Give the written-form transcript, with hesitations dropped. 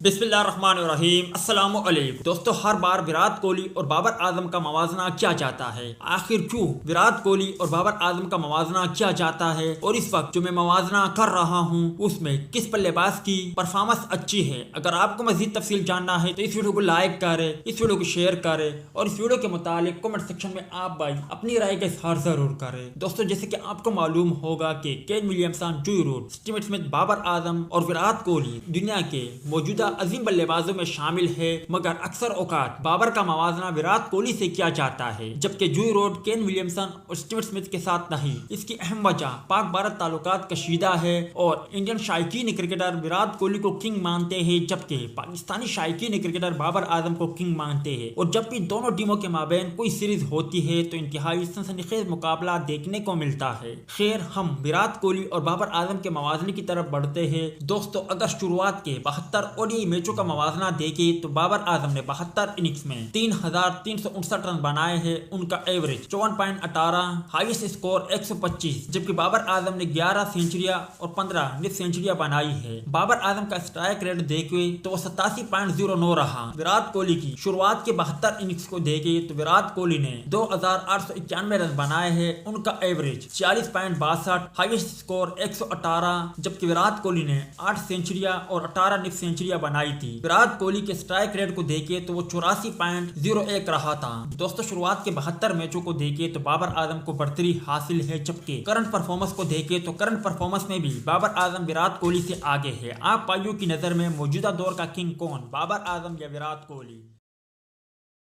बिस्मिल्लाहिर्रहमानिर्रहीम अस्सलामु अलैकुम दोस्तों, हर बार विराट कोहली और बाबर आजम का मवाजना किया जाता है। आखिर क्यों विराट कोहली और बाबर आजम का मवाजना किया जाता है और इस वक्त जो मैं मवाजना कर रहा हूं उसमें किस बल्लेबाज की परफॉर्मेंस अच्छी है। अगर आपको मजीद तफसील जानना है तो इस वीडियो को लाइक करें, इस वीडियो को शेयर करें और इस वीडियो के मुतालिक कमेंट सेक्शन में आप भाई अपनी राय का इजहार जरूर करें। दोस्तों, जैसे कि आपको मालूम होगा कि Kane Williamson, Joe Root, Steve Smith, Babar Azam और विराट कोहली दुनिया के मौजूदा अजीम बल्लेबाजों में शामिल है, मगर अक्सर औकात बाबर का मवाजना विराट कोहली से किया जाता है, जबकि जॉय रूट, केन विलियमसन और स्टीव स्मिथ के साथ नहीं। इसकी अहम वजह पाक भारत ताल्लुकात कशीदा है और इंडियन शायकीन क्रिकेटर विराट कोहली को किंग मानते हैं, जबकि पाकिस्तानी शायकीन क्रिकेटर बाबर आजम को किंग मानते हैं। और जब भी दोनों टीमों के माबैन कोई सीरीज होती है तो इंतहाई सनसनीखेज मुकाबला देखने को मिलता है। खैर, हम विराट कोहली और बाबर आजम के मवाजने की तरफ बढ़ते हैं। दोस्तों, अगर शुरुआत के 72 ओडीआई मैचों का मवाजना देखे तो बाबर आजम ने 72 इनिंग्स में 3,359 रन बनाए हैं। उनका एवरेज 54.18, हाईएस्ट स्कोर 125, जबकि बाबर आजम ने 11 सेंचुरियां और 15 निफ सेंचुरियां बनाई है। बाबर आजम का स्ट्राइक रेट देखे तो वह 87.09 रहा। विराट कोहली की शुरुआत के 72 इनिंग्स को देखे तो विराट कोहली ने 2,891 रन बनाए हैं। उनका एवरेज 40.62, हाईएस्ट स्कोर 118, जबकि विराट कोहली ने 8 सेंचुरियां और 18 निफ सेंचुरियां बनाई थी। विराट कोहली के स्ट्राइक रेट को देखे तो वो 84.01 रहा था। दोस्तों, शुरुआत के 72 मैचों को देखे तो बाबर आजम को बढ़तरी हासिल है, जबकि करंट परफॉर्मेंस को देखे तो करंट परफॉर्मेंस में भी बाबर आजम विराट कोहली से आगे है। आप भाइयों की नजर में मौजूदा दौर का किंग कौन, बाबर आजम या विराट कोहली?